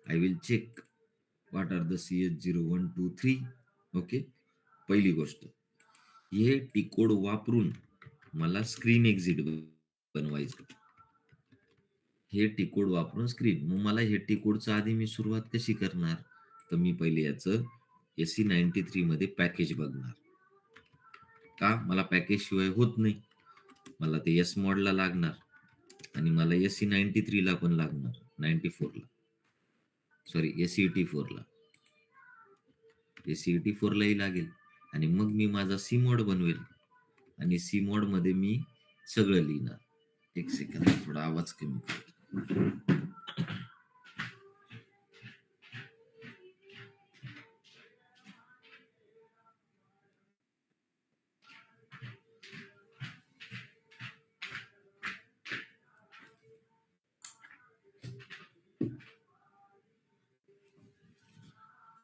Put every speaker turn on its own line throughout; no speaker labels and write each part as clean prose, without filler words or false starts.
I will check what are the CS0123. Okay, पहिली गोष्ट, हे टी कोड वापरून मला स्क्रीन एक्झिट बनवायचं. हे टी कोड वापरून स्क्रीन. मग मला हे टी कोडच्या आधी मी सुरुवात कशी करणार? तर मी पहिले याचं SE93 मध्ये पॅकेज बघणार. का? मला पॅकेज शिवाय होत नाही. मला ते एस मॉडला लागणार आणि मला SE93 ला पण लागणार, 94 ला, सॉरी SE84 ला, SE84 लाही लागेल. आणि मग मी माझा सी मोड बनवेल आणि सी मोड मध्ये मी सगळं लिहिणार. एक सेकंद, थोडा आवाज कमी करतो.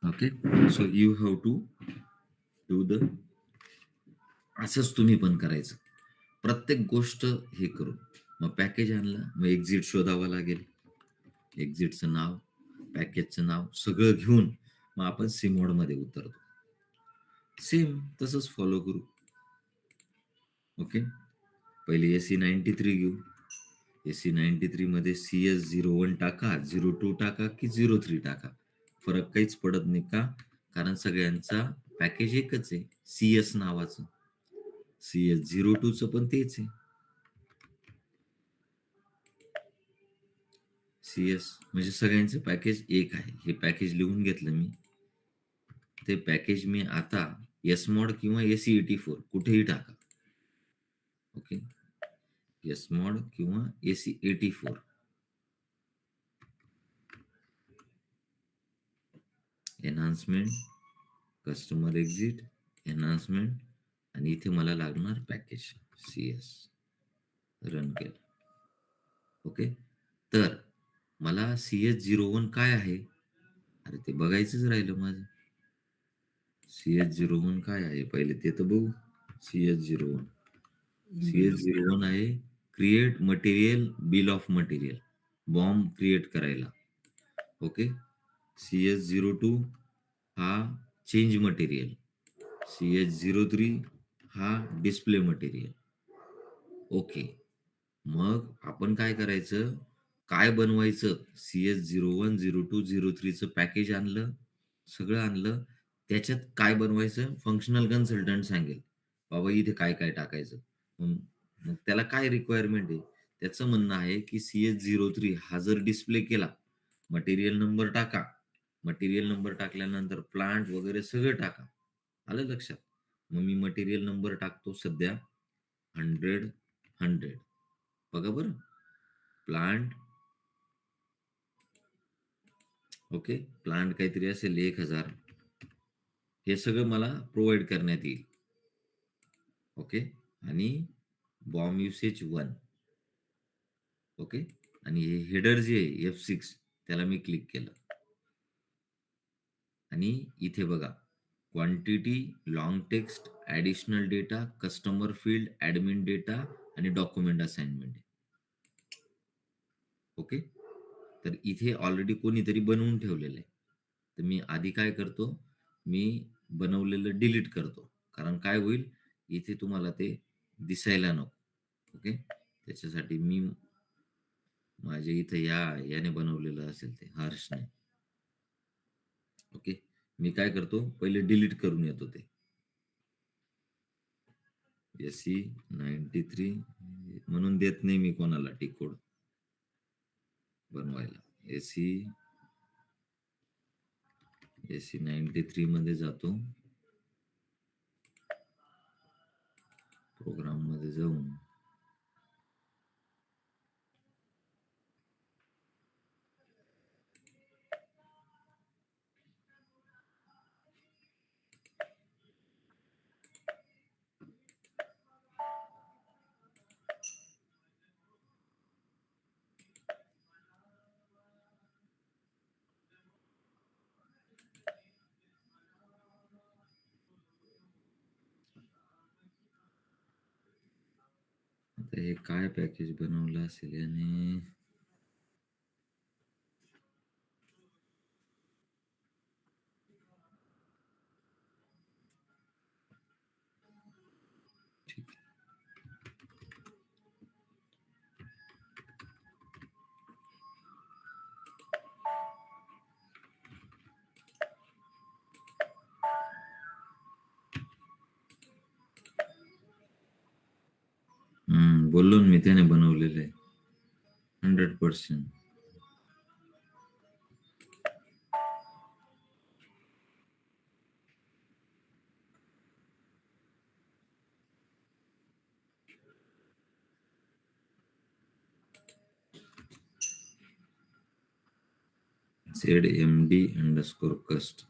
Okay, so you have to do the, असंच तुम्ही पण करायचं प्रत्येक गोष्ट हे करून. मग पॅकेज आणलं, मग एक्झिट शोधावं लागेल. एक्झिटचं नाव, पॅकेजचं नाव सगळं घेऊन मग आपण सी मोड मध्ये उतरतो. सेम तसंच फॉलो करू. ओके, पहिले SE93 घेऊ. SE93 मध्ये CS01 टाका, 02 टाका की 03 टाका, फरक काहीच पडत नाही. का? कारण सगळ्यांचा पॅकेज एकच आहे, CS नावाचं. CS02 चं पण तेच आहे. CS म्हणजे सगळ्यांचं पॅकेज एक आहे. हे पॅकेज लिहून घेतलं मी. ते पॅकेज मी आता एस मॉड किंवा SE84 कुठेही टाका. ओके, एस मॉड किंवा SE84, enhancement, customer exit, enhancement, आणि इथे मला लागणार पॅकेज CS. रन केलं. ओके, तर मला CS01 काय आहे? अरे ते बघायचंच राहिलं माझं. CS01 काय आहे पहिले ते तर बघू. CS01 आहे create material, bill of material, bomb create करायला. ओके, CS02 हा चेंज मटेरियल, CS03 हा डिस्प्ले मटेरियल. ओके, मग आपण काय करायचं, काय बनवायचं? CS01, 02, 03चं पॅकेज आणलं, सगळं आणलं. त्याच्यात काय बनवायचं? फंक्शनल कन्सल्टंट सांगेल बाबा इथे काय काय टाकायचं. मग मग त्याला काय रिक्वायरमेंट आहे? त्याचं म्हणणं आहे की CS03 हा जर डिस्प्ले केला, मटेरियल नंबर टाका. मटेरियल नंबर टाकल्यानंतर प्लांट वगैरे सगळं टाका. आलं लक्षात? मग मी मटेरियल नंबर टाकतो सध्या 100. बघा बरं, प्लांट, ओके, प्लांट काहीतरी असेल 1000. हे सगळं मला प्रोव्हाइड करण्यात येईल. ओके, आणि बॉम्ब युसेज 1. ओके, आणि हे हेडर जे आहे F6, त्याला मी क्लिक केलं आणि इथे बघा, quantity, long text, additional data, customer field, admin data आणि डॉक्युमेंट असाइनमेंट. ओके, तर इथे ऑलरेडी कोणीतरी बनवून ठेवलेलं आहे. तर मी आधी काय करतो, मी बनवलेलं डिलीट करतो. कारण काय होईल, इथे तुम्हाला ते दिसायला नको. ओके, त्याच्यासाठी मी माझ्या इथे याने बनवलेलं असेल ते हर्षने. ओके, मी काय करतो, पहिले डिलीट करून येतो ते. SE93 म्हणून देत नाही मी कोणाला टी कोड बनवायला. SE93 मध्ये जातो, प्रोग्राम मध्ये जाऊन आता हे काय पॅकेज बनवलं असेल याने. ठीक आहे. बोललो ना मी, त्याने बनवलेलं आहे 100%. ZMD_cust.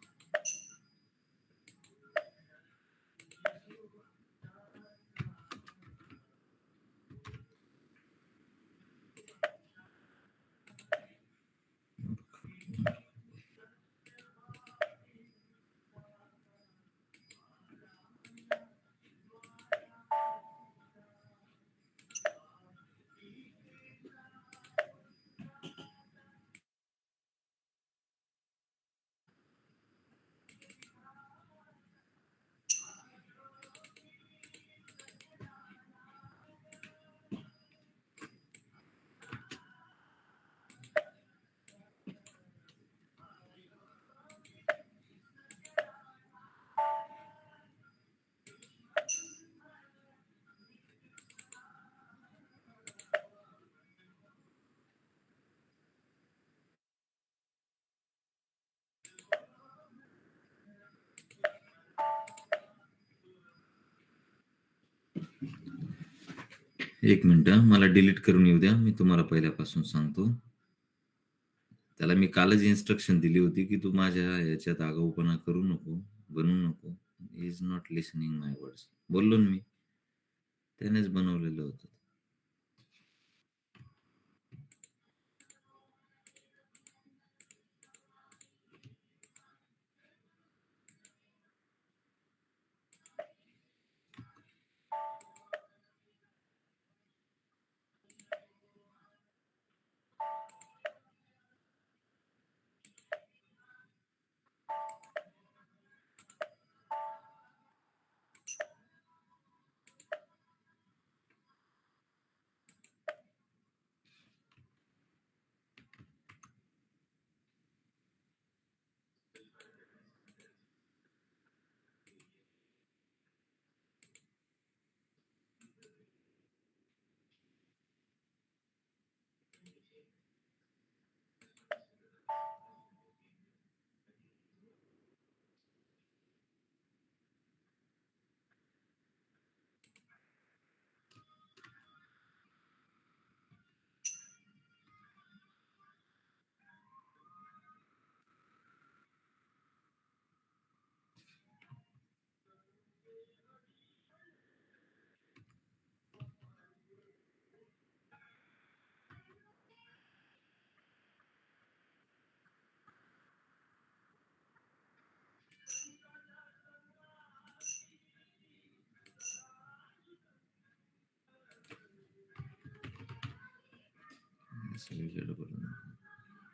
एक मिनिट, मला डिलीट करून येऊ द्या, मी तुम्हाला पहिल्यापासून सांगतो. त्याला मी कालच इन्स्ट्रक्शन दिली होती की तू माझ्या याच्यात आगाऊपणा करू नको, बनवू नको. Is not listening my words. बोललो ना मी, त्यानेच बनवलेलं होतं.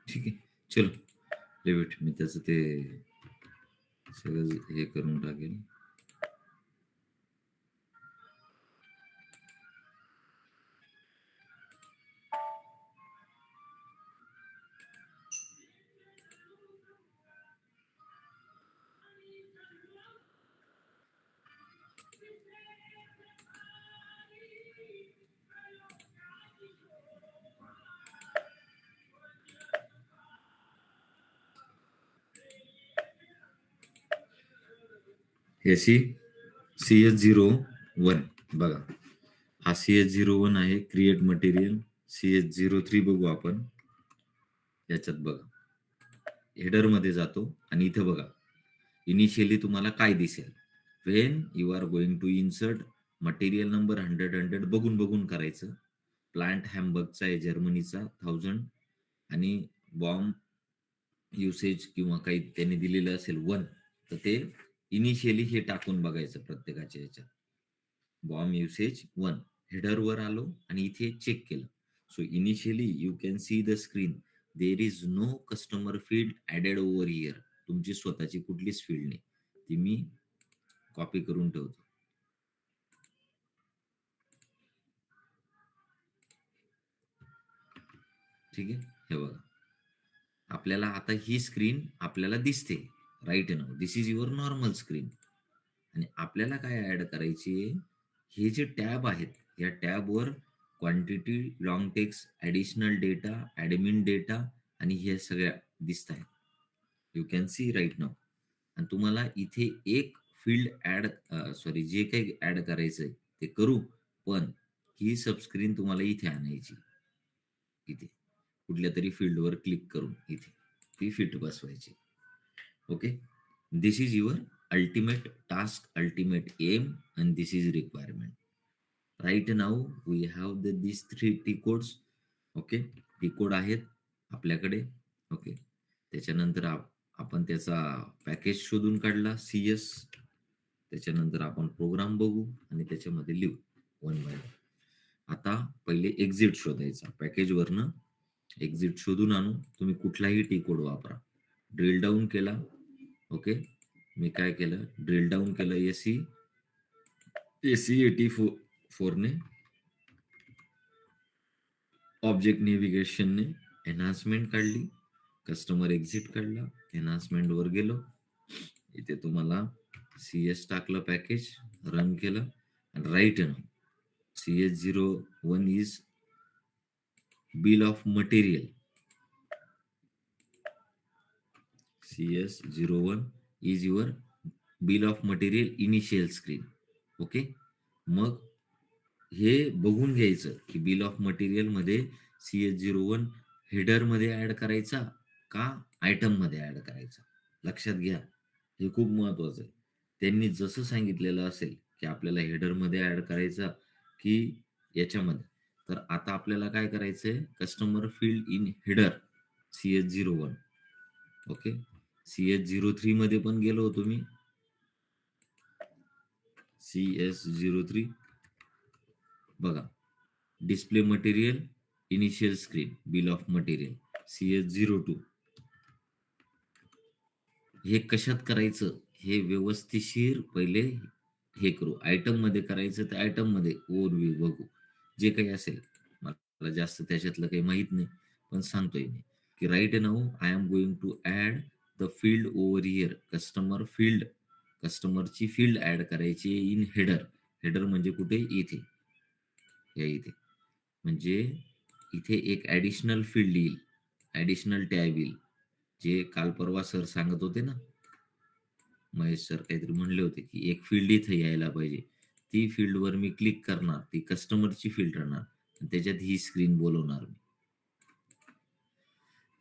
ठीक आहे, चलो लिव्ह मी त्याचं ते सगळं हे करून टाकेल. हे CS01 बघा, हा CS01 आहे. क्रिएट मटेरियल CS03 बघू आपण. याच्यात बघा, हेडर मध्ये जातो आणि इथे बघा इनिशियली तुम्हाला काय दिसेल. When you are going to insert material number 100 बघून बघून करायचं. प्लांट हॅमबर्गचा आहे, जर्मनीचा 1000, आणि बॉम्ब युसेज किंवा काही त्यांनी दिलेलं असेल 1, तर ते इनिशियली हे टाकून बघायचं प्रत्येकाच्या ह्याच्यात. बॉम्ब युसेज 1, हेडरवर आलो आणि इथे चेक केलं. So initially you can see the screen, there is no customer field added over here. तुमची स्वतःची कुठलीच फील्ड नाही, ती मी कॉपी करून ठेवतो. ठीक आहे. हे बघा, आपल्याला आता ही स्क्रीन आपल्याला दिसते. Right now this is your normal screen. आणि आपल्याला काय ऍड करायची आहे, हे जे टॅब आहेत या टॅबवर quantity, long text, additional data, admin data आणि हे सगळ्या दिसत आहेत. You can see right now. आणि तुम्हाला इथे एक फील्ड सॉरी, जे काही ऍड करायचंय ते करू, पण ही सबस्क्रीन तुम्हाला इथे आणायची. इथे कुठल्या तरी फील्डवर क्लिक करून इथे ती फिट बसवायची. Okay, this is your ultimate task, ultimate aim, and this is requirement. Right now we have these three T codes. Okay, T code आहेत आपल्याकडे. ओके, त्याच्यानंतर आपण त्याचा पॅकेज शोधून काढला CS. त्याच्यानंतर आपण प्रोग्राम बघू आणि त्याच्यामध्ये लिहू वन बाय वन. आता पहिले एक्झिट शोधायचा. पॅकेजवरनं एक्झिट शोधून आणू. तुम्ही कुठलाही टी कोड वापरा. ड्रिल डाऊन केला. ओके, मी काय केलं, ड्रिल डाऊन केलं AC84 ने, ऑब्जेक्ट नेव्हिगेशनने एनहान्समेंट काढली, कस्टमर एक्झिट काढला, एनहान्समेंट वर गेलो. इथे तुम्हाला CS टाकलं, पॅकेज रन केलं आणि right now CS01 is bill of material. CS01 is your bill of material initial screen. Okay, मग हे बघून घ्यायचं की बिल ऑफ मटेरियल मध्ये CS01 हेडर मध्ये ऍड करायचा का आयटम मध्ये ऍड करायचा. लक्षात घ्या, हे खूप महत्वाचं आहे. त्यांनी जसं सांगितलेलं असेल की आपल्याला हेडर मध्ये ऍड करायचा की याच्यामध्ये, तर आता आपल्याला काय करायचंय, customer field in header CS01. Okay, CS03 मध्ये पण गेलो होतो मी. CS03 बघा, display material initial screen bill of material. CS02 हे कशात करायचं हे व्यवस्थिशीर पहिले हे करू. आयटम मध्ये करायचं तर आयटम मध्ये ओव्हरव्ह्यू बघू, जे काही असेल. मला जास्त त्याच्यातलं काही माहित नाही, पण सांगतोय मी की right now I am going to add the field over here. Customer field, कस्टमरची फील्ड ऍड करायची इन हेडर. हेडर म्हणजे कुठे, इथे, या इथे. म्हणजे इथे एक ऍडिशनल फील्ड येईल, ऍडिशनल टॅब येईल, जे काल परवा सर सांगत होते ना, महेश सर काहीतरी म्हणले होते की एक फील्ड इथे यायला पाहिजे. ती फील्डवर मी क्लिक करणार, ती कस्टमरची फील्ड राहणार आणि त्याच्यात ही स्क्रीन बोलवणार मी.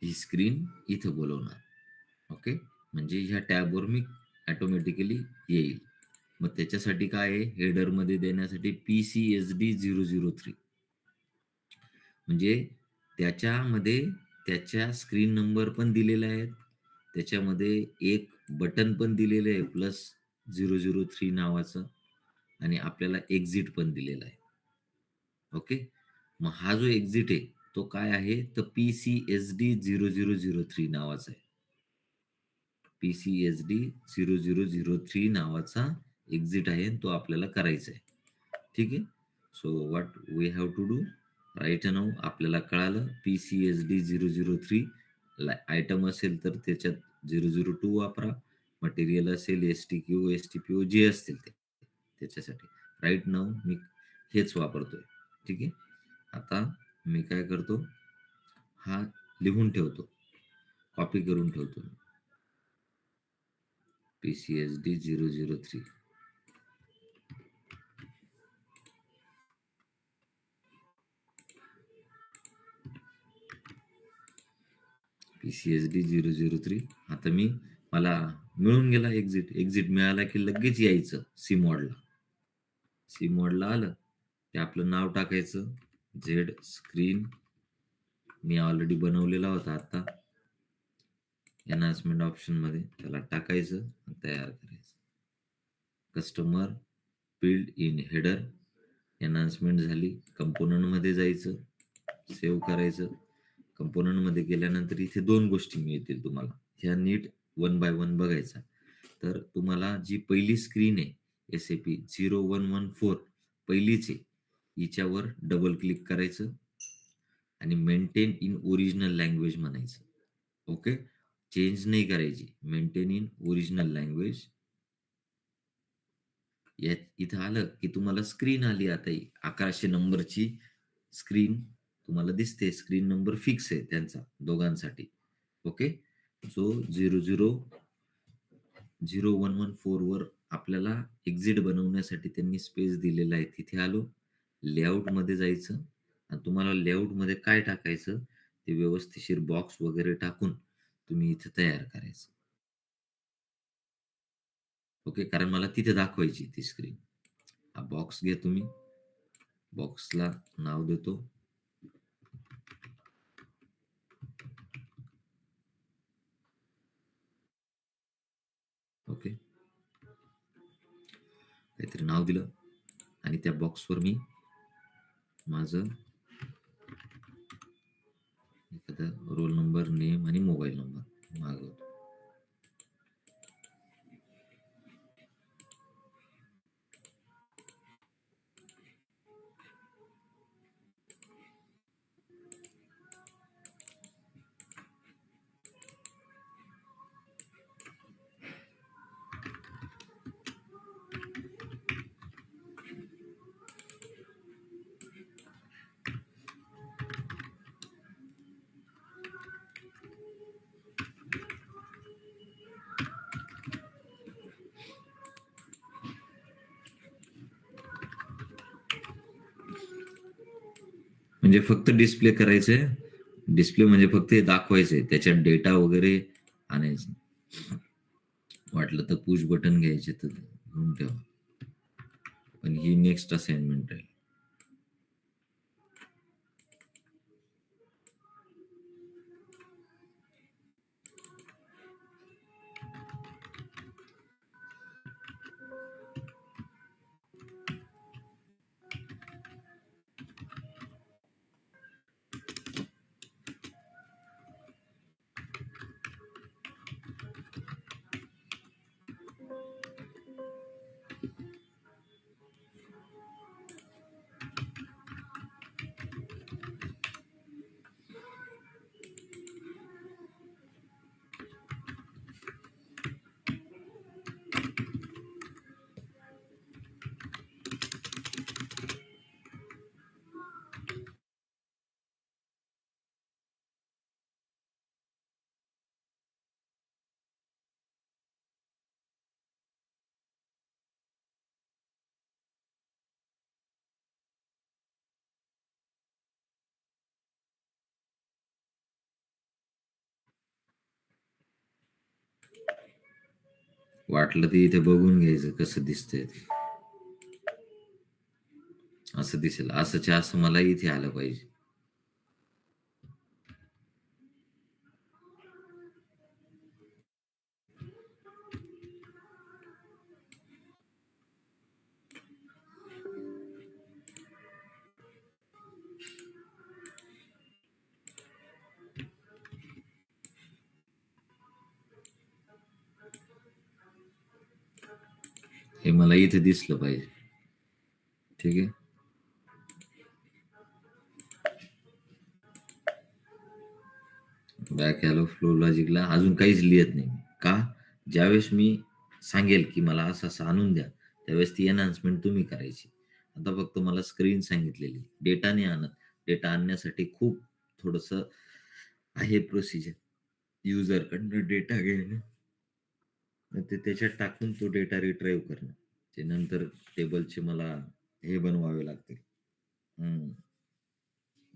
ही स्क्रीन इथे बोलवणार. ओके, म्हणजे ह्या टॅबवर मी ऑटोमॅटिकली येईल. मग त्याच्यासाठी काय आहे, हेडर मध्ये देण्यासाठी PCSD003, म्हणजे त्याच्यामध्ये त्याच्या स्क्रीन नंबर पण दिलेला आहे, त्याच्यामध्ये एक बटन पण दिलेलं आहे +003 नावाचं, आणि आपल्याला एक्झिट पण दिलेला आहे. ओके, मग हा जो एक्झिट आहे तो काय आहे, तर PCSD0003 नावाचा आहे. PCSD0003 नावाचा एक्झिट आहे, तो आपल्याला करायचा आहे. ठीक आहे. So what we have to do, right now आपल्याला कळालं PCSD003. आयटम असेल तर त्याच्यात 002 वापरा, मटेरियल असेल STQ, STPO जे असतील ते त्याच्यासाठी. राईट नाऊ मी हेच वापरतोय. ठीक आहे. आता मी काय करतो, हा लिहून ठेवतो, कॉपी करून ठेवतो. PCSD003. PCSD003. आता मला मिळून गेला एक्झिट. एक्झिट मिळाला की लगेच यायचं सी मॉडला. सी मॉडला आलं ते आपलं नाव टाकायचं, झेड स्क्रीन मी ऑलरेडी बनवलेला होता. आता एनहान्समेंट ऑप्शन मध्ये त्याला टाकायचं, तयार करायचं. Customer field in header, enhancement झाली. कंपोनंट मध्ये जायचं, सेव्ह करायचं. कंपोनंट मध्ये गेल्यानंतर इथे दोन गोष्टी मिळतील तुम्हाला, ह्या नीट वन बाय वन बघायचा. तर तुम्हाला जी पहिली स्क्रीन आहे SAP 0114 पहिलीच आहे, हिच्यावर डबल क्लिक करायचं. आणि मेंटेन इन ओरिजिनल लँग्वेज म्हणायचं. ओके. चेंज नाही करायची. Maintain in original language. इथं आलं की तुम्हाला स्क्रीन आली. आता 1100 नंबरची स्क्रीन तुम्हाला दिसते. स्क्रीन नंबर फिक्स आहे त्यांचा दोघांसाठी. ओके. सो 00114 वर आपल्याला एक्झिट बनवण्यासाठी त्यांनी स्पेस दिलेला आहे. तिथे आलो. लेआउट मध्ये जायचं आणि तुम्हाला लेआउट मध्ये काय टाकायचं ते व्यवस्थिशीर बॉक्स वगैरे टाकून तुम्ही इथे तयार करायचं. ओके. कारण मला तिथे दाखवायची ती स्क्रीन. हा बॉक्स घ्या तुम्ही. बॉक्सला नाव देतो. ओके. काहीतरी नाव दिलं आणि त्या बॉक्सवर मी माझं एखादा रोल नंबर, नेम आणि मोबाईल नंबर मागवतो. म्हणजे फक्त डिस्प्ले करायचंय. डिस्प्ले म्हणजे फक्त हे दाखवायचंय. त्याच्यात डेटा वगैरे आणायचं. वाटलं तर पुश बटन घ्यायचे तर घेऊन ठेवा. पण ही नेक्स्ट असाइनमेंट आहे. वाटलं ते इथे बघून घ्यायचं कसं दिसतंय ते. असं दिसेल. असंच्या असं मला इथे आलं पाहिजे. हे मला इथे दिसलं पाहिजे. ठीक आहे. बॅक हॅलो फ्लो लॉजिकला अजून काहीच लिहित नाही. का? ज्यावेळेस मी सांगेल की मला असं असं आणून द्या त्यावेळेस ती एनहान्समेंट तुम्ही करायची. आता फक्त मला स्क्रीन सांगितलेली. डेटा नाही आणत. डेटा आणण्यासाठी खूप थोडस आहे प्रोसिजर. युजरकडनं डेटा घेणं, ते त्याच्यात टाकून तो डेटा रिट्राईव्ह करणं. ते नंतर टेबलचे मला हे बनवावे लागतील. हम्म.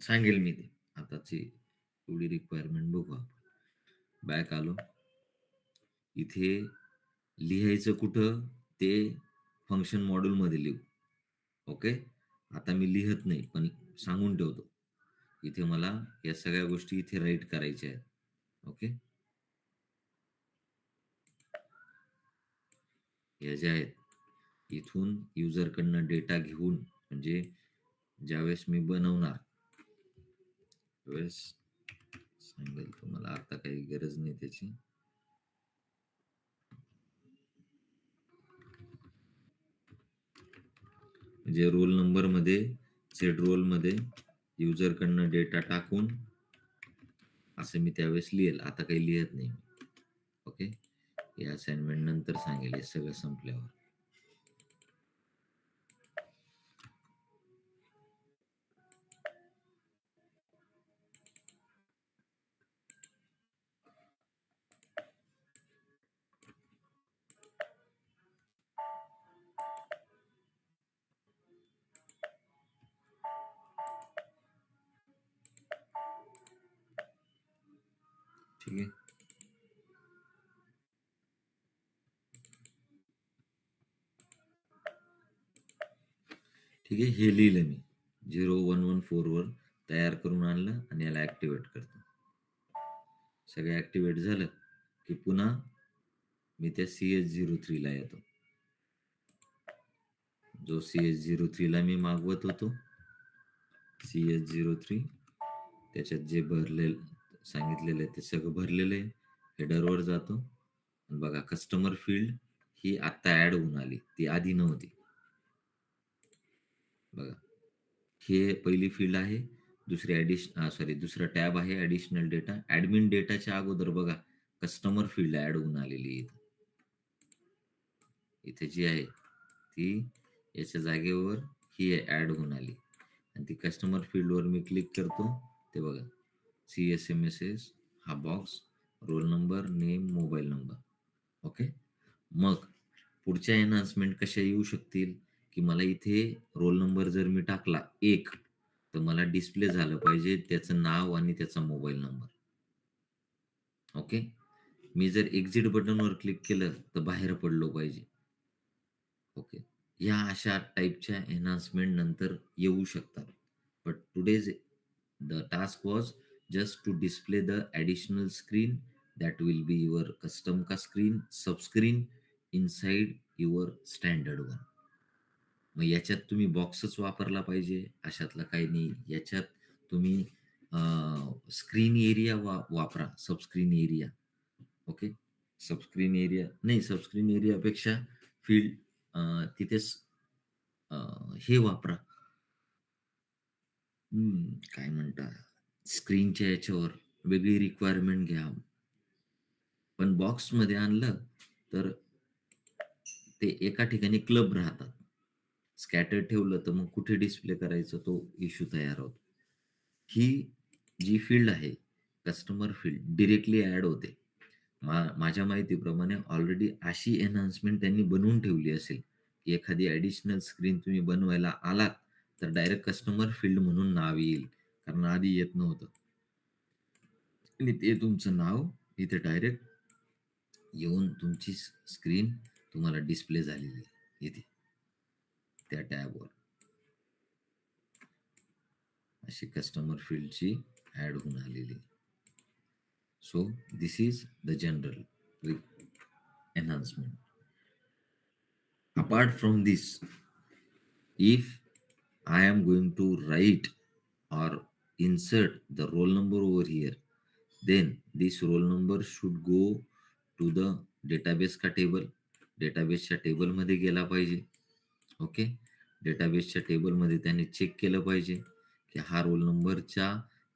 सांगेल मी ते. आताची एवढी रिक्वायरमेंट बघू आपण. बॅक आलो. इथे लिहायचं कुठं ते फंक्शन मॉड्यूल मध्ये लिहू. ओके. आता मी लिहत नाही पण सांगून ठेवतो. इथे मला या सगळ्या गोष्टी इथे राईट करायच्या आहेत. ओके. या ज्या आहेत इथून युजरकडनं डेटा घेऊन म्हणजे ज्यावेळेस मी बनवणार त्यावेळेस सांगेल तुम्हाला. आता काही गरज नाही त्याची. म्हणजे रोल नंबर मध्ये, सेट रोल मध्ये युजरकडनं डेटा टाकून असं मी त्यावेळेस लिहेल. आता काही लिहत नाही. ओके. हे असाइनमेंट नंतर सांगेल हे सगळं संपल्यावर. ठीक आहे. ठीक आहे. हे लिहिलं मी 0114 वर तयार करून आणलं आणि याला ऍक्टिव्हेट करतो. सगळं ऍक्टिव्हेट झालं की पुन्हा मी त्या CS03 ला येतो. जो CS03 ला मी मागवत होतो, CS03 त्याच्यात जे सांगितलेलं आहे ते सगळं भरलेलं आहे. हेडरवर जातो. बघा कस्टमर फील्ड ही आता ऍड होऊन आली, ती आधी नव्हती. बघा हे पहिली फील्ड आहे. दुसरा टॅब आहे ऍडिशनल डेटा. ऍडमिन डेटाच्या अगोदर बघा कस्टमर फील्ड ऍड होऊन आलेली आहे. इथे जी आहे ती याच्या जागेवर ही ऍड होऊन आली आणि ती कस्टमर फील्डवर मी क्लिक करतो. ते बघा CSMSS हा box, roll number, name, mobile number. Okay. मग पुढच्या एनहान्समेंट कशा येऊ शकतील की मला इथे रोल नंबर जर मी टाकला 1 तर मला डिस्प्ले झालं पाहिजे त्याचं नाव आणि त्याचा मोबाईल नंबर. ओके. मी जर एक्झिट बटनवर क्लिक केलं तर बाहेर पडलो पाहिजे. ओके. या अशा टाईपच्या एनहान्समेंट नंतर येऊ शकतात. But today's the task was just to display the additional screen that will be your custom का screen subscreen inside your standard one. मग याच्यात तुम्ही बॉक्सच वापरला पाहिजे अशातलं काही नाही. याच्यात तुम्ही स्क्रीन एरिया वापरा, सबस्क्रीन एरिया. ओके. सबस्क्रीन एरिया नाही, सबस्क्रीन एरियापेक्षा फील्ड तिथेच हे वापरा. काय म्हणता, स्क्रीनच्या याच्यावर वेगळी रिक्वायरमेंट घ्या. पण बॉक्समध्ये आणलं तर ते एका ठिकाणी क्लब राहतात. स्कॅटर ठेवलं तर मग कुठे डिस्प्ले करायचं तो इश्यू तयार होतो. ही जी फील्ड आहे कस्टमर फील्ड डायरेक्टली ॲड होते. माझ्या माहितीप्रमाणे ऑलरेडी अशी एनहान्समेंट त्यांनी बनवून ठेवली असेल की एखादी ॲडिशनल स्क्रीन तुम्ही बनवायला आलात तर डायरेक्ट कस्टमर फील्ड म्हणून नाव येईल, कारण आधी येत नव्हतं. आणि ते तुमचं नाव इथे डायरेक्ट येऊन तुमची स्क्रीन तुम्हाला डिस्प्ले झालेली आहे इथे त्या टॅबवर. अशी कस्टमर फील्डची ॲड होऊन आलेली. So this is the general enhancement. Apart from this, if I am going to write or insert the roll number over here, then this roll number should go to the database का table. डेटाबेसच्या टेबलमध्ये गेला पाहिजे. Okay. डेटाबेसच्या टेबलमध्ये त्याने check केलं पाहिजे की हा रोल नंबरचा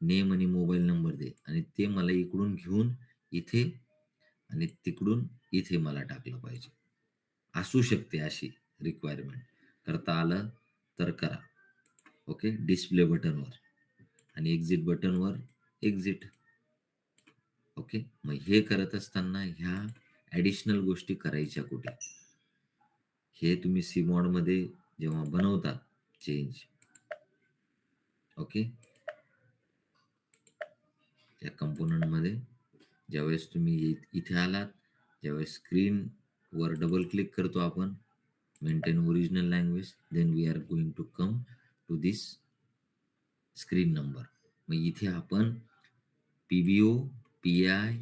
नेम आणि मोबाईल नंबर दे, आणि ते मला इकडून घेऊन इथे आणि तिकडून इथे मला टाकलं पाहिजे. असू शकते अशी रिक्वायरमेंट. करता आलं तर करा. ओके. डिस्प्ले बटनवर आणि एक्झिट बटनवर एक्झिट. ओके. मग हे करत असताना ह्या ॲडिशनल गोष्टी करायच्या कुठे, हे तुम्ही सी मॉडमध्ये जेव्हा बनवता चेंज. ओके. त्या कंपोनंटमध्ये ज्यावेळेस तुम्ही इथे आलात, ज्यावेळेस स्क्रीनवर डबल क्लिक करतो आपण, maintain original language, then we are going to come to this screen number. मग इथे आपण PBO, PI,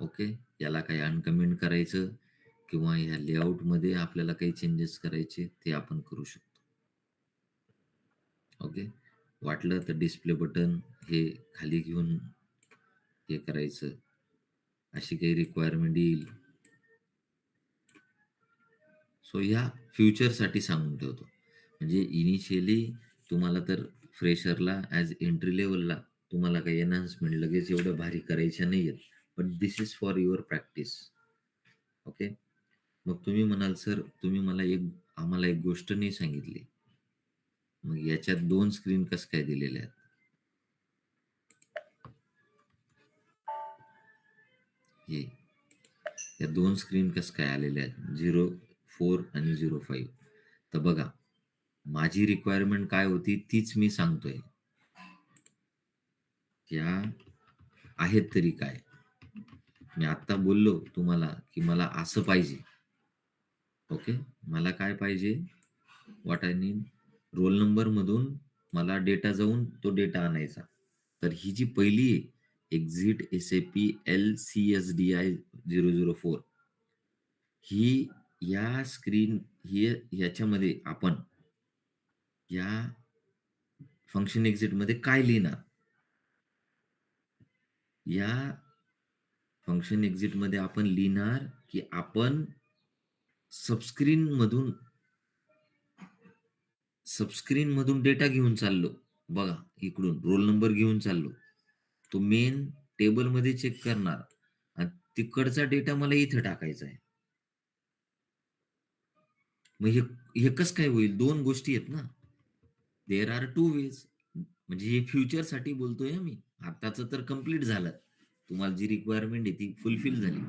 ओके, याला काही अनकमेंट करायचं किंवा ह्या लेआउटमध्ये आपल्याला काही चेंजेस करायचे ते आपण करू शकतो. ओके. वाटलं तर डिस्प्ले बटन हे खाली घेऊन हे करायचं, अशी काही रिक्वायरमेंट येईल. सो ह्या फ्युचरसाठी सांगून ठेवतो. म्हणजे इनिशियली तुम्हाला तर फ्रेशरला ॲज एंट्री लेव्हलला तुम्हाला काही एनहान्समेंट लगेच एवढं भारी करायच्या नाही आहेत. But this is for your practice. Okay. मग तुम्ही म्हणाल, "सर, तुम्ही आम्हाला एक गोष्ट नाही सांगितली." मग याच्यात 2 स्क्रीन कसं काय दिलेल्या आहेत? हे या 2 स्क्रीन कसं काय आलेल्या आहेत? 04 आणि 05. तर बघा, माझी रिक्वायरमेंट काय होती तीच मी सांगतोय. त्या आहेत तरी काय? मी आत्ता बोललो तुम्हाला, की मला असं पाहिजे. ओके. मला काय पाहिजे? What I need? रोल नंबरमधून मला डेटा जाऊन तो डेटा आणायचा. तर ही जी पहिली आहे, एक्झिट एस-ए-पी एल-सी-एस-डी-आय 004 ही या स्क्रीन ही ह्याच्यामध्ये आपण या फंक्शन एक्झिटमध्ये काय लिहिणार? या फंक्शन एक्झिटमध्ये आपण लिहिणार, की आपण सबस्क्रीनमधून सबस्क्रीनमधून डेटा घेऊन चाललो. बघा, इकडून रोल नंबर घेऊन चाललो. तो मेन टेबलमध्ये चेक करणार आणि तिकडचा डेटा मला इथं टाकायचा आहे. मग हे कसं काय होईल? 2 गोष्टी आहेत ना. There are two ways. म्हणजे हे फ्युचरसाठी बोलतोय मी. आत्ताचं तर कंप्लीट झालं. तुम्हाला जी रिक्वायरमेंट आहे ती फुलफिल झाली.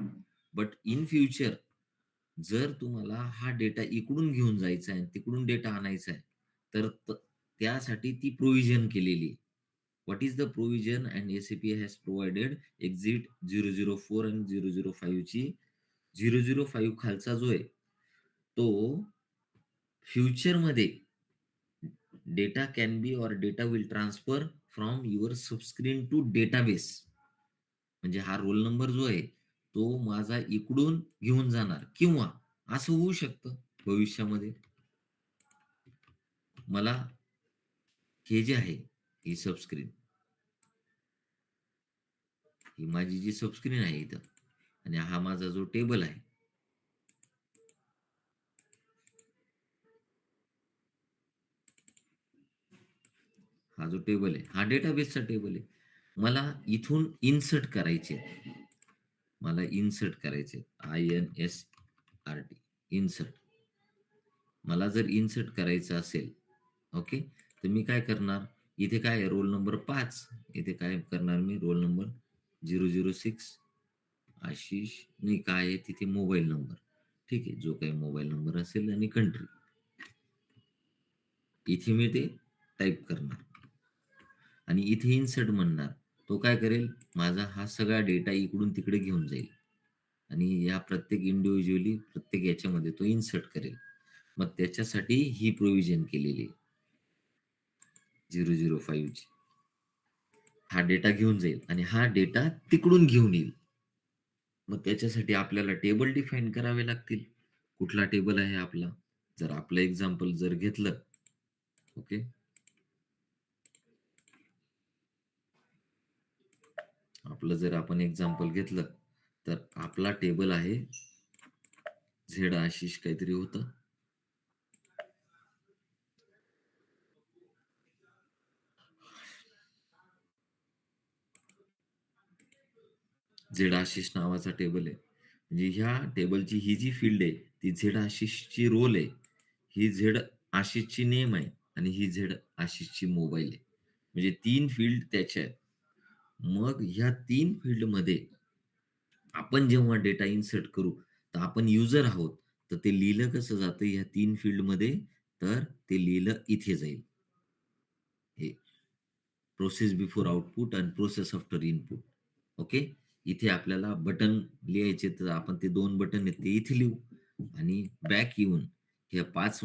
बट इन फ्युचर जर तुम्हाला हा डेटा इकडून घेऊन जायचा आहे, तिकडून डेटा आणायचा आहे, तर त्यासाठी ती प्रोव्हिजन केलेली आहे. What is the provision and SAP has provided exit 004 आणि 005 ची 005 खालचा जो आहे, तो फ्युचरमध्ये data can be or data will transfer from your subscreen to database. म्हणजे हा रोल नंबर जो आहे, तो माझा इकडून घेऊन जाणार किंवा असं होऊ शकतं भविष्यामध्ये मला हे जे आहे, ही सबस्क्रीन, ही माझी जी सबस्क्रीन आहे इथं आणि हा माझा जो टेबल आहे, हा जो टेबल आहे, हा डेटाबेसचा टेबल आहे. मला इथून इन्सर्ट करायचे मला इन्सर्ट करायचे INSRT इन्सर्ट. मला जर इन्सर्ट करायचं असेल, ओके, तर मी काय करणार? इथे काय आहे? Roll number 5. इथे काय करणार मी? रोल नंबर 006 आशिष नाही काय आहे तिथे मोबाईल नंबर. ठीक आहे. जो काही मोबाईल नंबर असेल आणि कंट्री. इथे मी ते टाइप करणार आणि इथे इन्सर्ट म्हणणार. तो काय करेल? माझा हा सगळा डेटा इकडून तिकडे घेऊन जाईल आणि या प्रत्येक इंडिव्हिज्युअली प्रत्येक याच्यामध्ये तो इन्सर्ट करेल. मग त्याच्यासाठी ही प्रोव्हिजन केलेली आहे 005 ची. हा डेटा घेऊन जाईल आणि हा डेटा तिकडून घेऊन येईल. मग त्याच्यासाठी आपल्याला टेबल डिफाईन करावे लागतील. कुठला टेबल आहे आपला? जर आपलं एक्झाम्पल जर घेतलं, ओके. आपलं जर आपण एक्झाम्पल घेतलं, तर आपला टेबल आहे झेड आशिष काहीतरी होतं. झेड आशिष नावाचा टेबल आहे. म्हणजे ह्या टेबलची ही जी फील्ड आहे, ती झेड आशिषची रोल आहे. ही झेड आशिषची नेम आहे आणि ही झेड आशिषची मोबाईल आहे. म्हणजे 3 फील्ड त्याच्या आहेत. मग ह्या 3 फील्डमध्ये आपण जेव्हा डेटा इन्सर्ट करू, तर आपण युजर आहोत. तर ते लिहिलं कसं जातं ह्या 3 फील्डमध्ये? तर ते लिहिलं इथे जाईल. हे प्रोसेस बिफोर आउटपुट आणि प्रोसेस आफ्टर इनपुट. ओके. इथे आपल्याला बटन लिहायचे तर आपण ते 2 बटन आहेत ते इथे लिहू आणि बॅक येऊन ह्या 5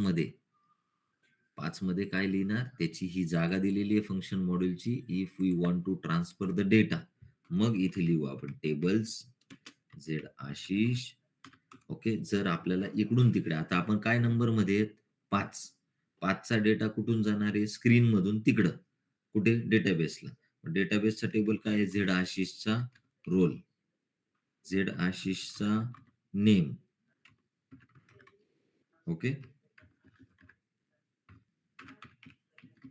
मध्ये काय लिहिणार? त्याची ही जागा दिलेली आहे फंक्शन मॉड्यूलची. If we want to transfer the data, मग इथे लिहू आपण टेबल्स झेड आशिष. ओके. जर आपल्याला इकडून तिकडे आता आपण काय नंबरमध्ये आहेत? 5. 5चा डेटा कुठून जाणार आहे? स्क्रीनमधून तिकडं. कुठे? डेटाबेसला. डेटाबेसचा टेबल काय आहे? झेड आशिषचा रोल, झेड आशिषचा नेम. ओके.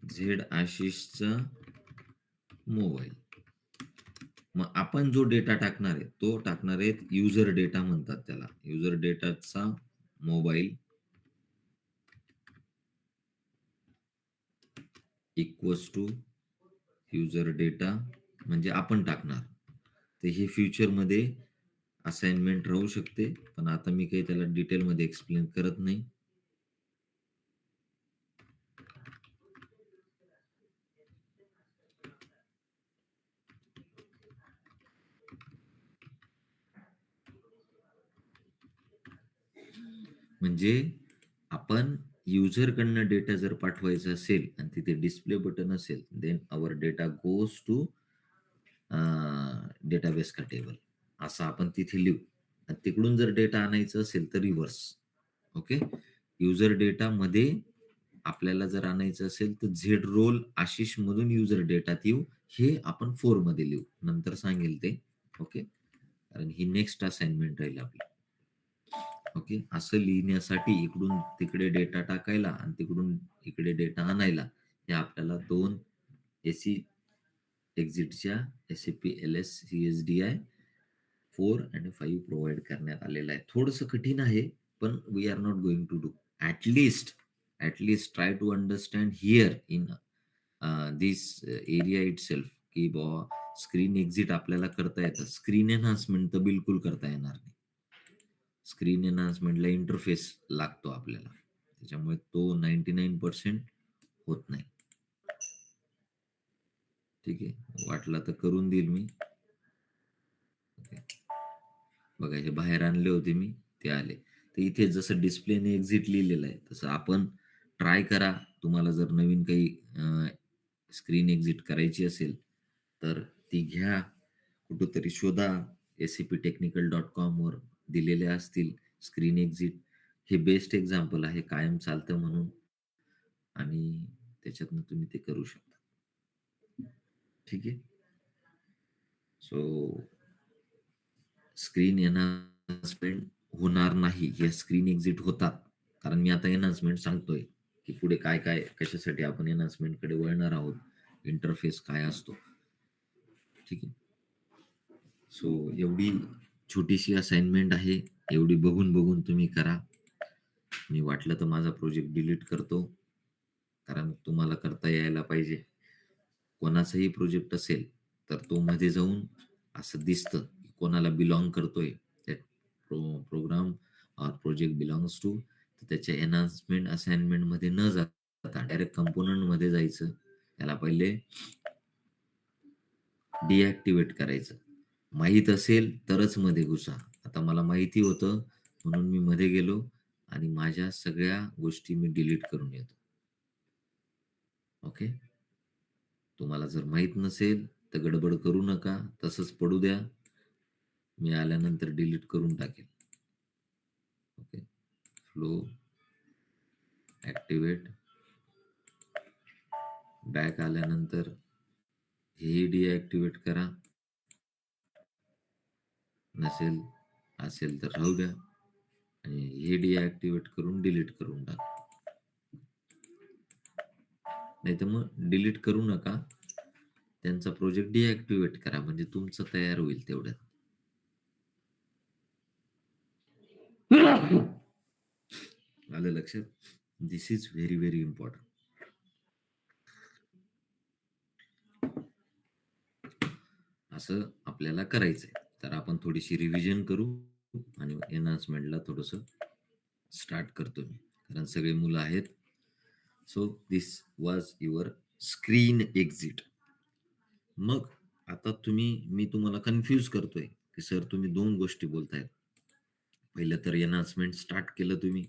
झेड आशिषचा मोबाईल. मग आपण जो डेटा टाकणार आहे तो टाकणार आहेत युजर डेटा म्हणतात त्याला. युजर डेटाचा mobile equals to user data म्हणजे आपण टाकणार. तर हे फ्युचरमध्ये असाइनमेंट राहू शकते, पण आता मी काही त्याला डिटेलमध्ये एक्सप्लेन करत नाही. म्हणजे आपण युजरकडनं डेटा जर पाठवायचा असेल आणि तिथे डिस्प्ले बटन असेल, then our data goes to database का टेबल, असं आपण तिथे लिहू. आणि तिकडून जर डेटा आणायचं असेल तर रिव्हर्स. ओके. युजर डेटा मध्ये आपल्याला जर आणायचं असेल तर झेड रोल आशिष मधून युजर डेटात येऊ, हे आपण 4 मध्ये लिहू. नंतर सांगेल ते. ओके. कारण ही नेक्स्ट असाइनमेंट राहील आपली. ओके. असं लिहिण्यासाठी इकडून तिकडे डेटा टाकायला आणि तिकडून इकडे डेटा आणायला हे आपल्याला 2 एसी एक्झिटच्या एसएपी एलएस सीएसडीआय 4 आणि 5 प्रोव्हाइड करण्यात आलेलं आहे. थोडंसं कठीण आहे, पण we are not going to do. At least try to understand here in this area itself, की बुवा स्क्रीन एक्झिट आपल्याला करता येतं. स्क्रीन एन्हान्समेंट तर बिलकुल करता येणार नाही. स्क्रीन एन्हान्समेंटला इंटरफेस लागतो आपल्याला. त्याच्यामुळे तो 99% होत नाही. ठीक आहे. वाटला तर करून देईल मी. बघा हे बाहेर आणले होते मी, ते आले. तर इथे जसं डिस्प्लेने एक्झिट लिहिलेलं आहे तसं आपण ट्राय करा. तुम्हाला जर नवीन काही स्क्रीन एक्झिट करायची असेल तर ती घ्या, कुठंतरी शोधा. SAPtechnical.com वर दिलेले असतील स्क्रीन एक्झिट. हे बेस्ट एक्झाम्पल आहे कायम चालतं म्हणून, आणि त्याच्यातनं तुम्ही ते करू शकता. ठीक आहे. सो स्क्रीन एनहान्समेंट होणार नाही, या स्क्रीन एक्झिट होतात. कारण मी आता एनहान्समेंट सांगतोय की पुढे काय काय कशासाठी आपण एनहान्समेंटकडे वळणार आहोत, इंटरफेस काय असतो. ठीक आहे. सो एवढी छोटीशी असाइनमेंट आहे, एवढी बघून बघून तुम्ही करा. मी वाटलं तर माझा प्रोजेक्ट डिलीट करतो, कारण तुम्हाला करता यायला पाहिजे. कोणाचाही प्रोजेक्ट असेल तर तो मध्ये जाऊन असं दिसतं की कोणाला बिलॉंग करतोय प्रोग्राम प्रोजेक्ट बिलॉंग्स टू. तर त्याच्या एनहान्समेंट असाइनमेंट मध्ये न जाता डायरेक्ट कंपोनंट मध्ये जायचं. त्याला पहिले डिॲक्टिवेट करायचं. माहीत असेल तरच मध्ये घुसा. आता मला माहिती होतं म्हणून मी मध्ये गेलो आणि माझ्या सगळ्या गोष्टी मी डिलीट करून येतो. ओके. तुम्हाला जर माहित नसेल तर गडबड करू नका, तसंच पडू द्या. मी आल्यानंतर डिलीट करून टाकेल. ओके. फ्लो ऍक्टिवेट, बॅक आल्यानंतर हे डिॲक्टिवेट करा. नसेल असेल तर राहू द्या आणि हे डिॲक्टिवेट करून डिलीट करून टाका. नाही तर मग डिलीट करू नका, त्यांचा प्रोजेक्ट डिॲक्टिवेट करा, म्हणजे तुमचं तयार होईल तेवढ्यात. आलं लक्षात? दिस इज व्हेरी व्हेरी इम्पॉर्टंट. असं आपल्याला करायचंय. तर आपण थोडीशी रिव्हिजन करू आणि एनहान्समेंटला थोडंसं स्टार्ट करतो मी, कारण सगळे मुलं आहेत. So this was your screen exit. मग आता मी तुम्हाला कन्फ्यूज करतोय की सर तुम्ही 2 गोष्टी बोलतायत. पहिलं तर एनहान्समेंट स्टार्ट केलं तुम्ही.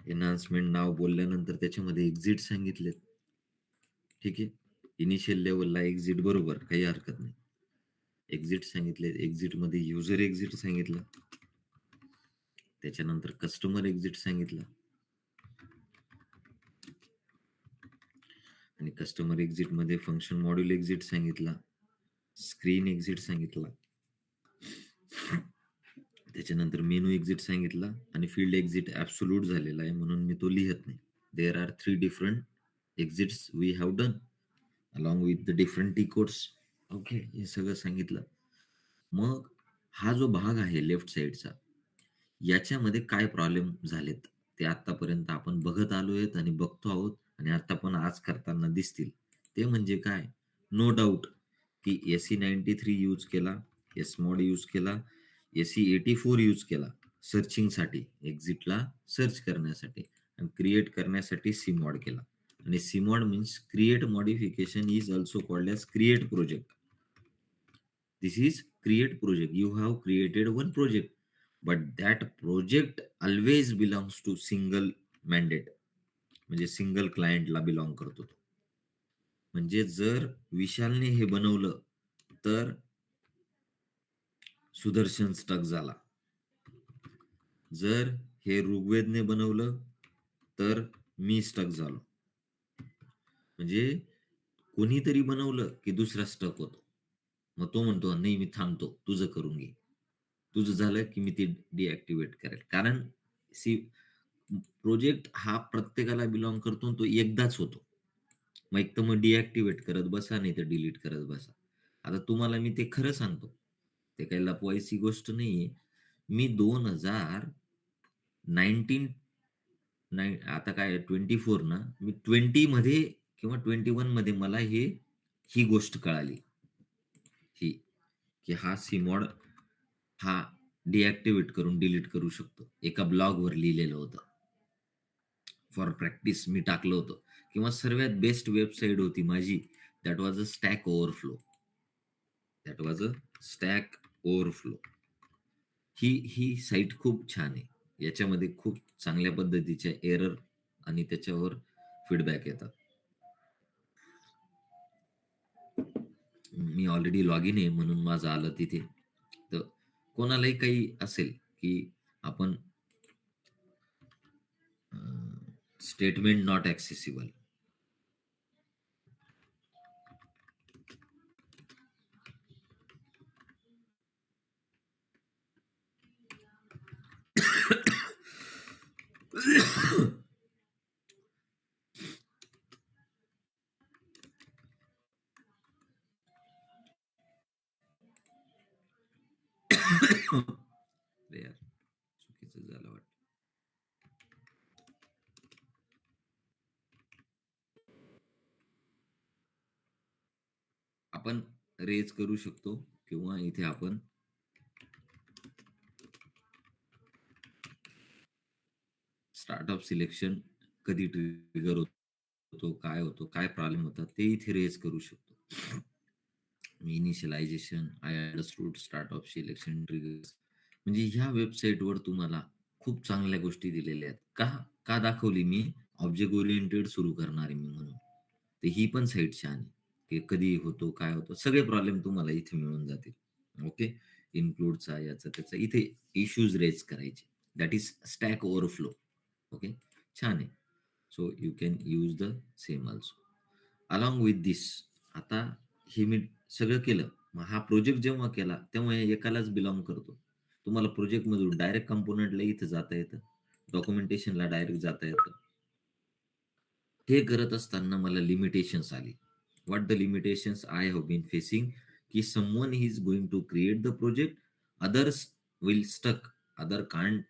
एनहान्समेंट नाव बोलल्यानंतर त्याच्यामध्ये एक्झिट सांगितलेत. ठीक आहे. इनिशियल लेवलला एक्झिट बरोबर, काही हरकत नाही. एक्झिट सांगितले, एक्झिट मध्ये युजर एक्झिट सांगितलं, त्याच्यानंतर कस्टमर एक्झिट सांगितलं, आणि कस्टमर एक्झिट मध्ये फंक्शन मॉड्यूल एक्झिट सांगितला, स्क्रीन एक्झिट सांगितला, त्याच्यानंतर मेनू एक्झिट सांगितला, आणि फील्ड एक्झिट ऍब्सोल्यूट झालेला आहे म्हणून मी तो लिहत नाही. There are 3 different exits we have done along with the different T codes. Okay, हे सगळं सांगितलं. मग हा जो भाग आहे लेफ्ट साईडचा, याच्यामध्ये काय प्रॉब्लेम झालेत ते आतापर्यंत आपण बघत आलो आहेत आणि बघतो आहोत आणि आता पण आज करताना दिसतील. ते म्हणजे काय? नो डाऊट की SE93 यूज केला, SMOD यूज केला, SE84 यूज केला सर्चिंगसाठी, एक्झिटला सर्च करण्यासाठी, आणि क्रिएट करण्यासाठी सीमॉड केला. आणि CMOD means create modification is also called as create project. This is create project. You have created one project, but that project always belongs to single mandate, म्हणजे single क्लायंटला belong करतो तो. म्हणजे जर विशालने हे बनवलं तर सुदर्शन स्टक झाला. जर हे ऋग्वेदने बनवलं तर मी स्टक झालो. म्हणजे कोणीतरी बनवलं की दुसरा स्टक होतो. मग तो म्हणतो नाही मी थांबतो, तुझं करून घे. तुझं झालं की मी ते डिॲक्टिव्हेट करेल. कारण सी प्रोजेक्ट हा प्रत्येकाला बिलॉंग करतो आणि तो एकदाच होतो. मग एक तर मग डिॲक्टिव्हेट करत बसा, नाही तर डिलीट करत बसा. आता तुम्हाला मी ते खरं सांगतो. ते काही लपवायची गोष्ट नाहीये. मी 2019 नाही आता काय 24 ना, मी 20 मध्ये किंवा 21 मध्ये मला ही गोष्ट कळाली, ही की हा सीमॉड हा डिॲक्टिव्हेट करून डिलीट करू शकतो. एका ब्लॉगवर लिहिलेलं होतं. फॉर प्रॅक्टिस मी टाकलं होतं. किंवा सर्वात बेस्ट वेबसाईट होती माझी, that was a stack overflow. That was a stack overflow. He site खूप छान आहे. याच्यामध्ये खूप चांगल्या पद्धतीच्या एरर आणि त्याच्यावर फीडबॅक येतात. मी ऑलरेडी लॉग इन आहे म्हणून माझं आलं तिथे. तर कोणालाही काही असेल की आपण स्टेटमेंट नॉट ॲक्सेसिबल, अरे यार चुकीचं झालं वाटतं. आपण रेज करू शकतो किंवा इथे आपण स्टार्टअप सिलेक्शन कधी ट्रिगर होतो, काय होतो, काय प्रॉब्लेम होतात ते इथे रेज करू शकतो. Initialization, I understood startup selection triggers. म्हणजे ह्या वेबसाईटवर तुम्हाला खूप चांगल्या गोष्टी दिलेल्या आहेत. का का दाखवली मी? ऑब्जेक्ट ओरिएंटेड सुरू करणार आहे मी म्हणून. तर ही पण साईट छान आहे, की कधी होतो, काय होतो, सगळे प्रॉब्लेम तुम्हाला इथे मिळून जातील. ओके, इन्क्लूडचा याचा त्याचा इथे इश्यूज रेज करायचे. That is stack overflow. Okay, छान आहे. So you can use the same also along with this. आता हे मी सगळं केलं. मग हा प्रोजेक्ट जेव्हा केला तेव्हा हे एकालाच बिलॉंग करतो. तुम्हाला प्रोजेक्ट मधून डायरेक्ट कंपोनंटला इथं जाता येतं, डॉक्युमेंटेशनला डायरेक्ट जाता येतं. हे करत असताना मला लिमिटेशन्स आली. What the limitations I have been facing, की someone is going to create the project, others will stuck, other can't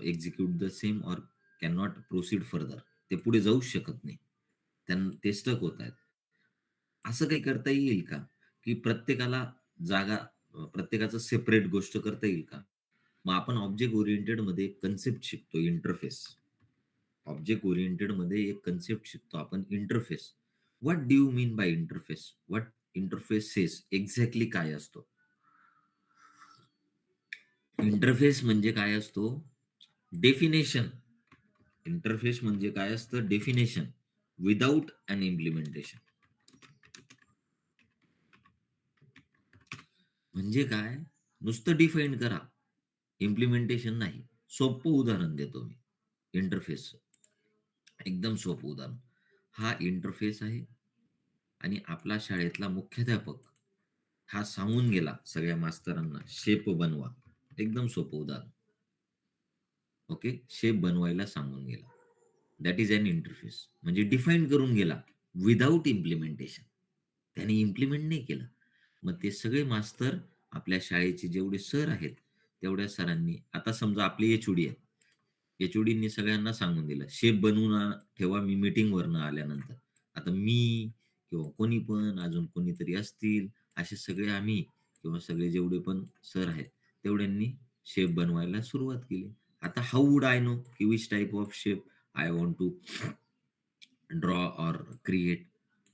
execute the same or can not proceed further. ते पुढे जाऊच शकत नाही, त्यांना ते स्टक होत आहेत. असं काही करता येईल का, की प्रत्येकाला जागा प्रत्येकाचं सेपरेट गोष्ट करता येईल का? मग आपण ऑब्जेक्ट ओरिएंटेड मध्ये एक कन्सेप्ट शिकतो, इंटरफेस. ऑब्जेक्ट ओरिएंटेड मध्ये एक कन्सेप्ट शिकतो आपण, interface. What do you mean by interface? What interfaces exactly काय असतो? इंटरफेस म्हणजे काय असतो? डेफिनेशन. इंटरफेस म्हणजे काय असतं? डेफिनेशन विदाउट अन इम्प्लिमेंटेशन. म्हणजे काय? नुसतं डिफाईन करा, इम्प्लिमेंटेशन नाही. सोपं उदाहरण देतो मी इंटरफेसचं. एकदम सोपं उदाहरण. हा इंटरफेस आहे आणि आपला शाळेतला मुख्याध्यापक हा सांगून गेला सगळ्या मास्तरांना शेप बनवा. एकदम सोपं उदाहरण. ओके, शेप बनवायला सांगून गेला. That is an interface. म्हणजे डिफाईन करून गेला विदाऊट इम्प्लिमेंटेशन. त्याने इम्प्लिमेंट नाही केलं. मग ते सगळे मास्तर आपल्या शाळेचे जेवढे सर आहेत, तेवढ्या सरांनी, आता समजा आपले एचओडी आहेत. एचओडींनी सगळ्यांना सांगून दिलं, शेप बनवून ठेवा मी मीटिंगवरनं आल्यानंतर. आता मी किंवा कोणी पण अजून कोणीतरी असतील, असे सगळे आम्ही किंवा सगळे जेवढे पण सर आहेत, तेवढ्यांनी शेप बनवायला सुरुवात केली. आता हाऊ वुड आय नो की which type of shape I want to draw or create?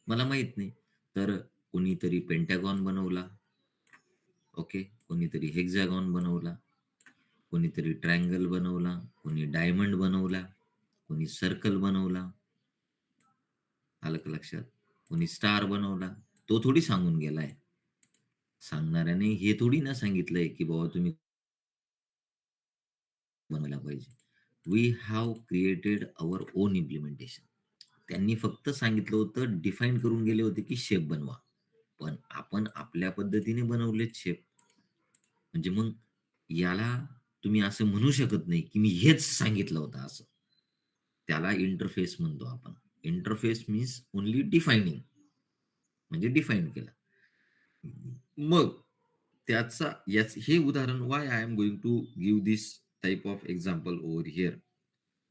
मला माहित नाही. तर कोणीतरी पेंटॅगॉन बनवला, ओके, कोणीतरी हेक्झॅगॉन बनवला, कोणीतरी ट्रायंगल बनवला, कोणी डायमंड बनवला, कोणी सर्कल बनवला, आलं का लक्षात? कोणी स्टार बनवला. तो थोडी सांगून गेलाय. सांगणाऱ्याने हे थोडी ना सांगितलंय की बाबा तुम्ही बनवायला पाहिजे. We have created our own implementation. त्यांनी फक्त सांगितलं होतं, डिफाईन करून गेले होते की शेप बनवा. पण आपण आपल्या पद्धतीने बनवलेत शेप. म्हणजे मग याला तुम्ही असं म्हणू शकत नाही की मी हेच सांगितलं होतं असं. त्याला इंटरफेस म्हणतो आपण. इंटरफेस मीन्स ओन्ली डिफायनिंग, म्हणजे डिफाईन केलं. मग त्याचा हे उदाहरण, why I am going to give this type of example over here.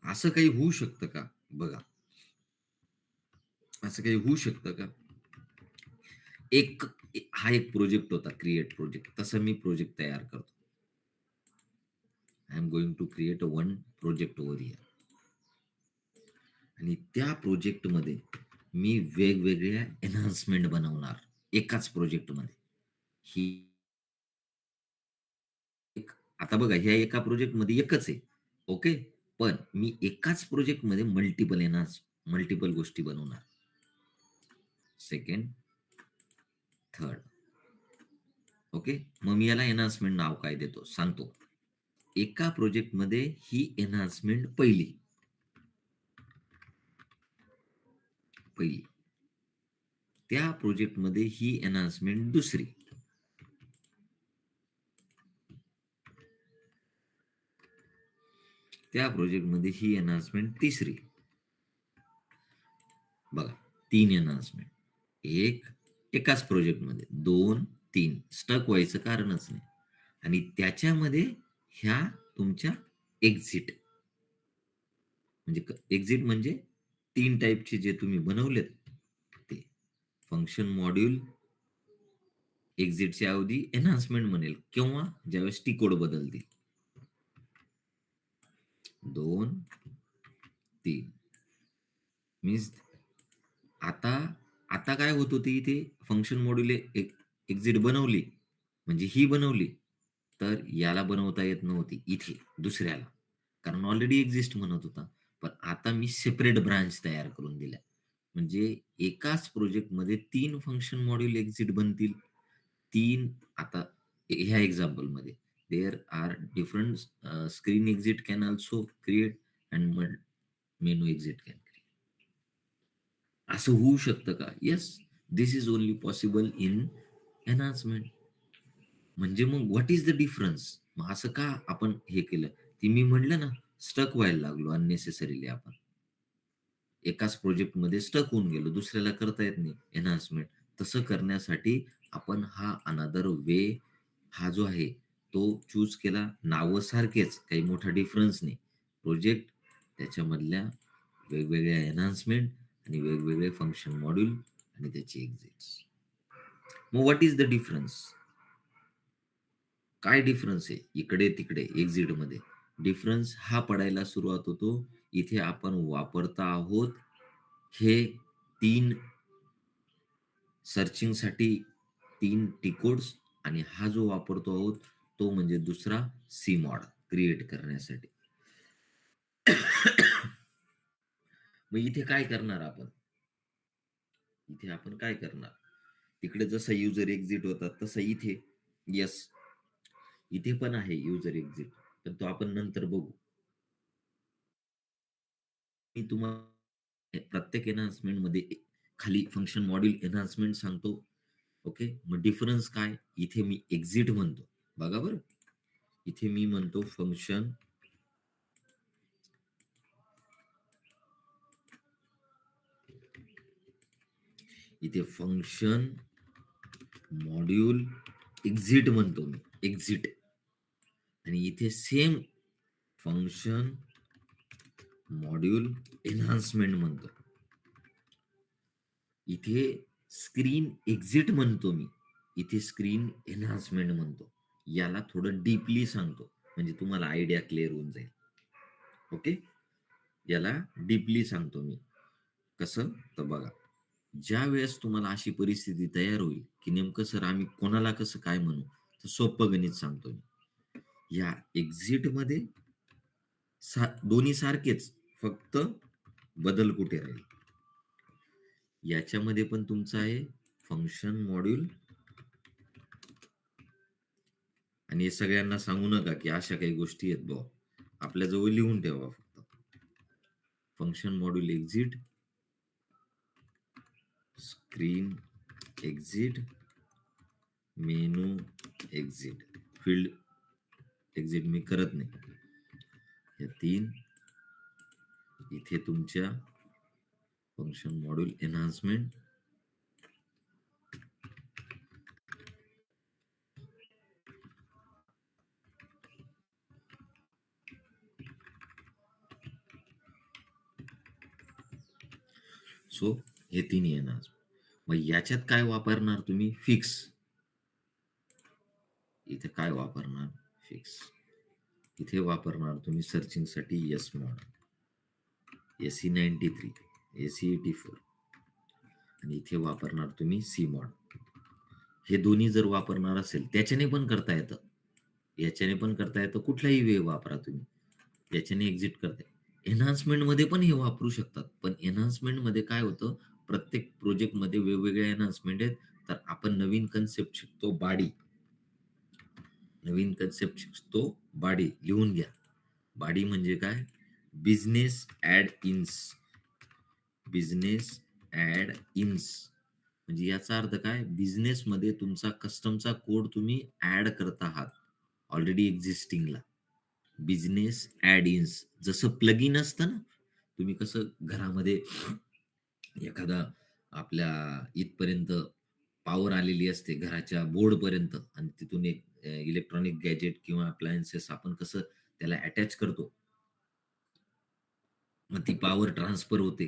असं काही होऊ शकतं का? बघा, असं काही होऊ शकतं का? एक हा एक प्रोजेक्ट होता, क्रिएट प्रोजेक्ट. तसं मी प्रोजेक्ट तयार करतो. I am going to create one project over here. आणि त्या प्रोजेक्टमध्ये मी वेगवेगळ्या एन्हान्समेंट बनवणार एकाच प्रोजेक्टमध्ये. ही एक, आता बघा, ह्या एका प्रोजेक्टमध्ये एकच आहे, ओके. पण मी एकाच प्रोजेक्टमध्ये मल्टिपल गोष्टी बनवणार. Second, third, okay. मग मी याला एन्हान्समेंट नाव काय देतो सांगतो. एका प्रोजेक्टमध्ये ही एन्हान्समेंट पहिली, त्या प्रोजेक्टमध्ये ही एन्हान्समेंट दुसरी, त्या प्रोजेक्टमध्ये ही एन्हान्समेंट तिसरी. बघा, 3 एन्हान्समेंट. एक एकाच प्रोजेक्टमध्ये, 2, 3. स्टक व्हायचं कारणच नाही. आणि त्याच्यामध्ये ह्या तुमच्या एक्झिट, म्हणजे एक्झिट म्हणजे 3 टाईपचे जे तुम्ही बनवलेत ते. फंक्शन मॉड्यूल एक्झिटच्या अवधी एन्हान्समेंट म्हणेल किंवा ज्यावेळेस टी कोड बदलतील. 2, 3 मीन्स आता आता काय होत होते इथे, फंक्शन मॉड्यूल एक्झिट बनवली म्हणजे ही बनवली, तर याला बनवता येत नव्हती इथे दुसऱ्याला, कारण ऑलरेडी एक्झिस्ट म्हणत होता. पण आता मी सेपरेट ब्रांच तयार करून दिल्या. म्हणजे एकाच प्रोजेक्टमध्ये 3 फंक्शन मॉड्यूल एक्झिट बनतील. 3, आता ह्या एक्झाम्पल मध्ये there are different screen exit can also create and menu exit can. असं होऊ शकतं का? Yes, this is only possible in enhancement. म्हणजे मग व्हॉट इज द डिफरन्स? मग असं का आपण हे केलं? ती मी म्हटलं ना, स्टक व्हायला लागलो अननेसेसरीली. आपण एकाच प्रोजेक्टमध्ये स्टक होऊन गेलो, दुसऱ्याला करता येत नाही एनहान्समेंट. तसं करण्यासाठी आपण हा अनदर वे, हा जो आहे तो चूज केला. नावं सारखेच, काही मोठा डिफरन्स नाही. प्रोजेक्ट, त्याच्यामधल्या वेगवेगळ्या एनहान्समेंट आणि वेगवेगळे फंक्शन मॉड्यूल आणि त्याची एक्झिट्स. मग व्हॉट इज द डिफरन्स? काय डिफरन्स आहे इकडे तिकडे एक्झिट मध्ये? डिफरन्स हा पडायला सुरुवात होतो इथे आपण वापरता आहोत हे 3 सर्चिंगसाठी 3 टी-कोड्स, आणि हा जो वापरतो आहोत तो म्हणजे दुसरा सी-मॉड क्रिएट करण्यासाठी. मग इथे काय करणार आपण? इथे आपण काय करणार? तिकडे जसा युजर एक्झिट होता तसा इथे, येस, इथे पण आहे युजर एक्झिट, पण तो आपण नंतर बघू. मी तुम्हाला प्रत्येक एनहान्समेंट मध्ये खाली फंक्शन मॉड्यूल एनहान्समेंट सांगतो, ओके. मग डिफरन्स काय? इथे मी एक्झिट म्हणतो, बघा बरं. इथे मी म्हणतो फंक्शन इथे फंक्शन मॉड्यूल एक्झिट म्हणतो मी, एक्झिट. आणि इथे सेम फंक्शन मॉड्यूल एन्हान्समेंट म्हणतो. इथे स्क्रीन एक्झिट म्हणतो मी, इथे स्क्रीन एन्हान्समेंट म्हणतो. याला थोडं डीपली सांगतो म्हणजे तुम्हाला आयडिया क्लिअर होऊन जाईल. ओके, याला डीपली सांगतो मी. कसं तर बघा, ज्या वेळेस तुम्हाला अशी परिस्थिती तयार होईल की नेमकं सर आम्ही कोणाला कसं काय म्हणू, तर सोपं गणित सांगतो मी. या एक्झिट मध्ये दोन्ही सारखेच, फक्त बदल कुठे राहील. याच्यामध्ये पण तुमचं आहे फंक्शन मॉड्यूल, आणि हे सगळ्यांना सांगू नका की अशा काही गोष्टी आहेत बुवा, आपल्या जवळ लिहून ठेवा फक्त. Function module exit, screen exit, menu exit, field exit मी करत नाही. या 3 इथे तुमच्या फंक्शन मॉड्यूल एन्हान्समेंट, सो हे 3 येणार. मग याच्यात काय वापरणार तुम्ही, फिक्स. इथे काय वापरणार, फिक्स. इथे वापरणार तुम्ही सर्चिंग साठी एस मॉड, SE93, SE84, आणि इथे वापरणार तुम्ही सी मॉड. हे दोन्ही जर वापरणार असेल, त्याच्याने पण करता येतं, याच्याने पण करता येतं, कुठलाही वे वापरा तुम्ही. याच्याने एक्झिट करता, एन्हान्समेंट मध्ये पण हे वापरू शकतात. पण एन्हान्समेंट मध्ये काय होतं, प्रत्येक प्रोजेक्ट मध्ये वेगवेगळे एन्हान्समेंट आहेत. तर आपण नवीन कन्सेप्ट शिकतो, बाडी. नवीन कन्सेप्ट शिकतो, बाडी लिहून घ्या. बाडी म्हणजे काय, बिझनेस ऍड इन्स. बिझनेस ऍड इन्स म्हणजे याचा अर्थ काय, बिझनेस मध्ये तुमचा कस्टमचा कोड तुम्ही ऍड करत आहात ऑलरेडी एक्झिस्टिंगला. बिझनेस ऍड इन्स, जसं प्लग इन असतं ना, तुम्ही कसं घरामध्ये एखादा आपल्या इथपर्यंत पॉवर आलेली असते घराच्या बोर्ड पर्यंत, आणि तिथून एक इलेक्ट्रॉनिक गॅजेट किंवा अप्लायन्सेस आपण कसं त्याला अटॅच करतो, मग ती पॉवर ट्रान्सफर होते.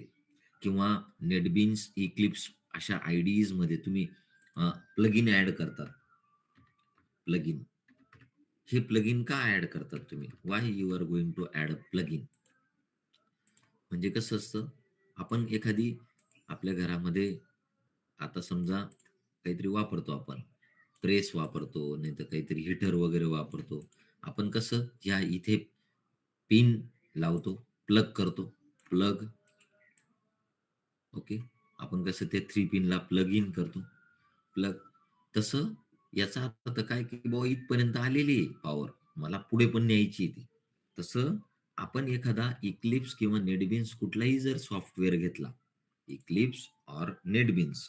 किंवा नेटबीन्स, इक्लिप्स अशा आयडीज मध्ये तुम्ही प्लग इन ऍड करतात. प्लग इन, हे प्लग इन का ऍड करतात तुम्ही, why you are going to add a plug in. म्हणजे कसं असतं, आपण एखादी आपल्या घरामध्ये आता समजा काहीतरी वापरतो, आपण प्रेस वापरतो, नाही तर काहीतरी हीटर वगैरे वापरतो. आपण कसं या इथे पिन लावतो, प्लग करतो, प्लग. ओके, आपण कसं ते 3 पिनला प्लग इन करतो, प्लग. तसं याचा अर्थ काय की बाबा इथपर्यंत आलेली आहे पॉवर, मला पुढे पण न्यायची ती. तसं आपण एखादा इक्लिप्स किंवा नेटबीन्स कुठलाही जर सॉफ्टवेअर घेतला, इक्लिप्स और नेटबीन्स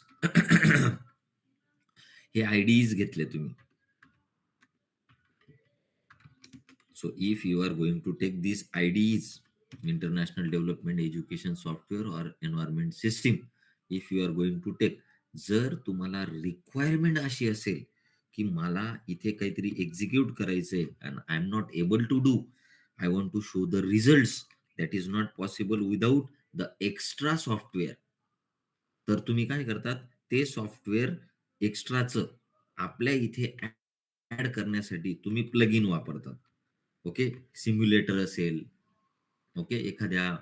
हे आयडीज घेतले तुम्ही. So if you are going to take these IDs, International Development Education Software or Environment System, if you are going to take, जर तुम्हाला रिक्वायरमेंट अशी असेल की मला इथे काहीतरी एक्झिक्यूट करायचंय and I am not able to do, I want to show the results, that is not possible without the extra software. तर तुम्ही काय करतात, ते सॉफ्टवेअर एक्स्ट्राचं आपल्या इथे ऍड करण्यासाठी तुम्ही प्लग इन वापरतात. ओके, सिम्युलेटर असेल, ओके, एखाद्या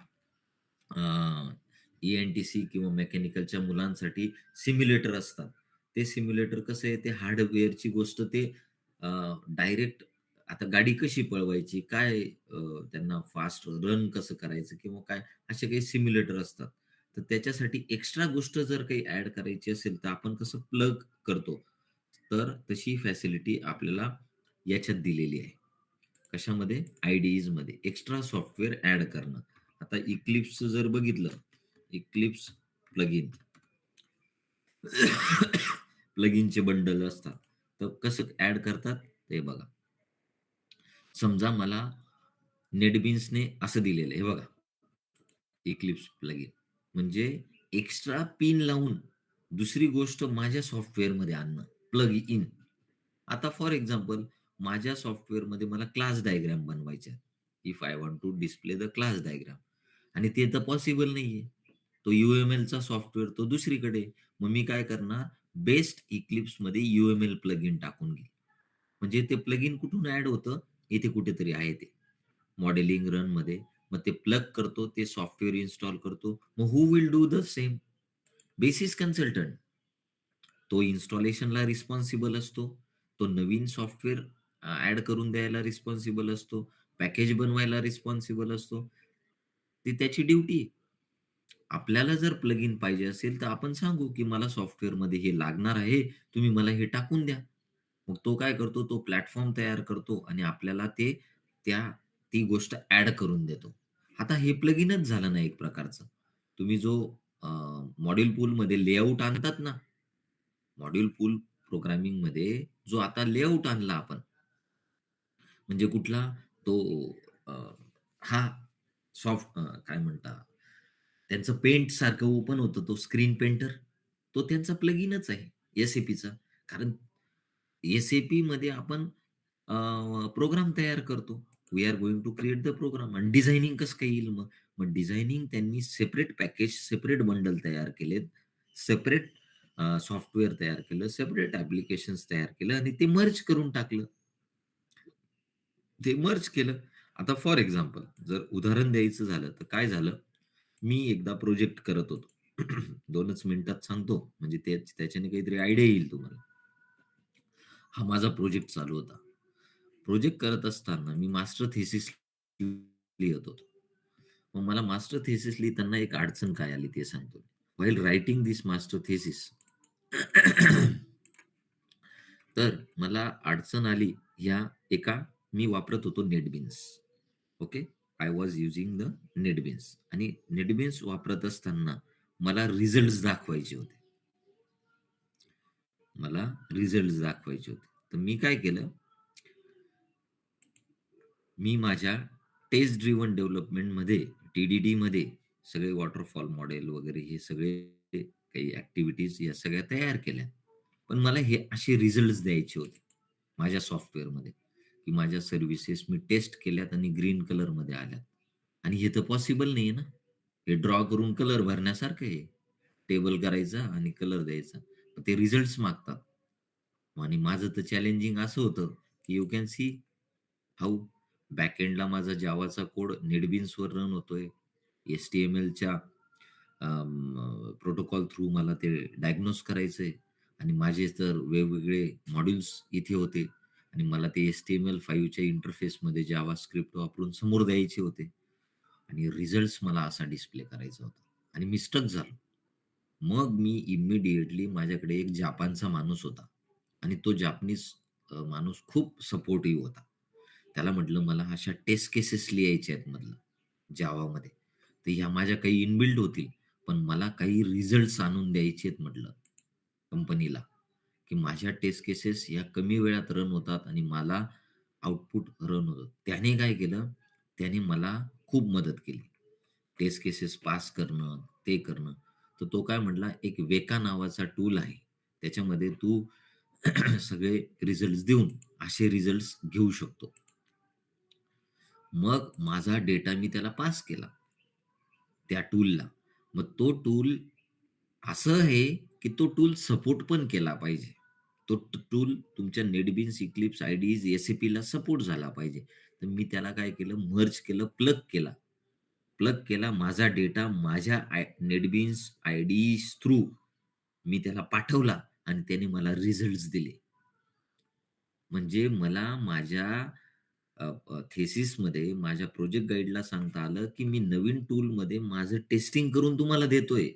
ENTC किंवा मेकॅनिकलच्या मुलांसाठी सिम्युलेटर असतात. ते सिम्युलेटर कसं आहे, ते हार्डवेअरची गोष्ट, ते डायरेक्ट आता गाडी कशी पळवायची, काय त्यांना फास्ट रन कसं करायचं किंवा काय, असे काही सिम्युलेटर असतात. तर त्याच्यासाठी एक्स्ट्रा गोष्ट जर काही ऍड करायची असेल, तर आपण कसं प्लग करतो. तर तशी फॅसिलिटी आपल्याला याच्यात दिलेली आहे. कशामध्ये, आयडीज मध्ये एक्स्ट्रा सॉफ्टवेअर ऍड करणं. आता इक्लिप्स जर बघितलं, इक्लिप्स प्लगइन प्लगइनचे बंडल असतात, तर कसं ऍड करतात ते बघा. समजा मला नेटबीन्सने असं दिलेलं आहे, हे बघा, इक्लिप्स प्लगइन म्हणजे एक्स्ट्रा पिन लावून दुसरी गोष्ट माझ्या सॉफ्टवेअरमध्ये आणणं, प्लग इन. आता फॉर एक्झाम्पल माझ्या सॉफ्टवेअरमध्ये मला क्लास डायग्राम बनवायच्या आहेत. If I want to display the class diagram आणि ते तर पॉसिबल नाहीये. तो यूएमएलचा सॉफ्टवेअर तो दुसरीकडे. मग मी काय करणार, बेस्ट इक्लिप्समध्ये यूएमएल प्लगइन टाकून घेईल. म्हणजे ते प्लगइन कुठून ॲड होतं? इथे कुठेतरी आहे ते. मॉडेलिंग रनमध्ये. मग ते प्लग करतो, ते सॉफ्टवेअर इन्स्टॉल करतो. मग who will do the same? Basis consultant. तो इन्स्टॉलेशनला रिस्पॉन्सिबल असतो. तो नवीन सॉफ्टवेअर ॲड करून द्यायला रिस्पॉन्सिबल असतो. पॅकेज बनवायला रिस्पॉन्सिबल असतो. ती त्याची ड्युटी आहे. आपल्याला जर प्लगइन पाहिजे असेल, तर आपण सांगू, की मला सॉफ्टवेअरमध्ये हे लागणार आहे. तुम्ही मला हे टाकून द्या. मग तो काय करतो, तो प्लॅटफॉर्म तयार करतो आणि आपल्याला त्या ती गोष्ट ॲड करून देतो. आता हे प्लगइनच झालं ना एक प्रकारचं. तुम्ही जो मॉड्यूल पूलमध्ये लेआउट आणतात ना, मॉड्यूल पूल प्रोग्रामिंगमध्ये जो आता लेआउट आणला आपण, म्हणजे कुठला तो अ, हा काय म्हणता, त्यांचं पेंट सारखं ओपन होतं तो स्क्रीन पेंटर, तो त्यांचा प्लगइनच आहे एस-ए-पीचा. कारण एस-ए-पीमध्ये आपण प्रोग्राम तयार करतो. We are going to create the program आणि डिझायनिंग कसं काय येईल मग? मग डिझायनिंग त्यांनी सेपरेट पॅकेज, सेपरेट बंडल तयार केलेत. सेपरेट सॉफ्टवेअर तयार केलं, सेपरेट ॲप्लिकेशन्स तयार केलं आणि ते मर्ज करून टाकलं. ते मर्ज केलं. आता फॉर एक्झाम्पल जर उदाहरण द्यायचं झालं, तर काय झालं, मी एकदा प्रोजेक्ट करत होतो. 2च मिनिटात सांगतो, म्हणजे त्याच्याने काहीतरी आयडिया येईल तुम्हाला. हा माझा प्रोजेक्ट चालू होता. प्रोजेक्ट करत असताना मी मास्टर थिसिस लिहत होतो. मग मला मास्टर थिसिस लिहिताना एक अडचण काय आली ते सांगतो. व्हाईल रायटिंग दिस मास्टर थिसिस तर मला अडचण आली ह्या एका, मी वापरत होतो NetBeans. Okay. I was using the NetBeans आणि नेटबीन्स वापरत असताना मला रिझल्ट्स दाखवायचे होते. मला रिझल्ट्स दाखवायचे होते. तर मी काय केलं, मी माझ्या टेस्ट ड्रिव्हन डेव्हलपमेंटमध्ये, टी-डी-डीमध्ये सगळे वॉटरफॉल मॉडेल वगैरे हे सगळे काही ॲक्टिव्हिटीज या सगळ्या तयार केल्या. पण मला हे असे रिझल्ट्स द्यायचे होते माझ्या सॉफ्टवेअरमध्ये, की माझ्या सर्व्हिसेस मी टेस्ट केल्यात आणि ग्रीन कलरमध्ये आल्यात. आणि हे तर पॉसिबल नाहीये ना. हे ड्रॉ करून कलर भरण्यासारखं आहे. टेबल करायचा आणि कलर द्यायचा. ते रिझल्ट्स मागतात. आणि माझं तर चॅलेंजिंग असं होतं, की यू कॅन सी हाऊ बॅकएंडला माझा जावाचा कोड नेटबीन्सवर रन होतोय. HTMLच्या प्रोटोकॉल थ्रू मला ते डायग्नोज करायचंय आणि माझे तर वेगवेगळे मॉड्यूल्स इथे होते आणि मला ते HTML5 च्या इंटरफेसमध्ये जावास्क्रिप्ट वापरून समोर द्यायचे होते आणि रिझल्ट्स मला असा डिस्प्ले करायचा होता आणि मी स्टक झालो. मग मी इमिडिएटली, माझ्याकडे एक जपानचा माणूस होता आणि तो जापनीज माणूस खूप सपोर्टिव्ह होता. त्याला म्हटलं, "मला अशा टेस्ट केसेस लिहायच्या आहेत," म्हटलं, जावामध्ये. तर ह्या माझ्या काही इनबिल्ड होतील, पण मला काही रिझल्ट्स आणून द्यायचे आहेत म्हटलं कंपनीला, की माझ्या टेस्ट केसेस ह्या कमी वेळात रन होतात आणि मला आउटपुट रन होतं. त्याने काय केलं, त्याने मला खूप मदत केली. टेस्ट केसेस पास करणं, ते करणं. तर तो काय म्हटला, "एक वेका नावाचा टूल आहे. त्याच्यामध्ये तू सगळे रिझल्ट्स देऊन असे रिझल्ट्स घेऊ शकतो." मग माझा डेटा मी त्याला पास केला, त्या टूलला. मग तो टूल असं आहे, की तो टूल सपोर्ट पण केला पाहिजे. तो टूल तुमच्या NetBeans, Eclipse, IDEs, SAPला सपोर्ट झाला पाहिजे. तर मी त्याला काय केलं, मर्ज केलं, प्लग केला. प्लग केला माझा डेटा माझ्या NetBeans IDEs थ्रू मी त्याला पाठवला आणि त्याने मला रिझल्ट्स दिले. म्हणजे मला माझ्या थिसिसमध्ये माझ्या प्रोजेक्ट गाईडला सांगता आलं, की मी नवीन टूलमध्ये माझं टेस्टिंग करून तुम्हाला देतोय.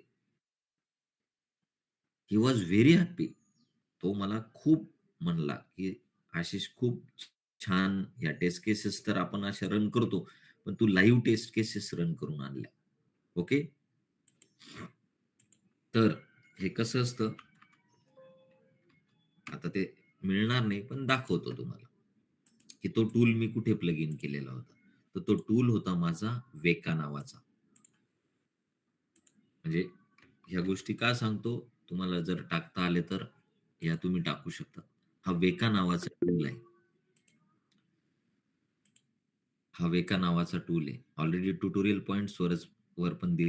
He was very happy. तो मला खूप म्हणला, की "आशिष खूप छान, या टेस्ट केसेस तर आपण अशा रन करतो, पण तू लाईव्ह टेस्ट केसेस रन करून आणल्या." ओके. तर हे कसं असतं, आता ते मिळणार नाही, पण दाखवतो तुम्हाला, की तो टूल मी कुठे प्लग इन केलेला होता. तर तो टूल होता माझा वेका नावाचा. म्हणजे ह्या गोष्टी का सांगतो? तुम्हाला जर टाकता आले तर या तुम्ही टाकू शकता. हा वेका नावाचा टूल आहे. हा वेका नावाचा टूल आहे. ऑलरेडी ट्युटोरियल पॉइंट्स वर पण दिले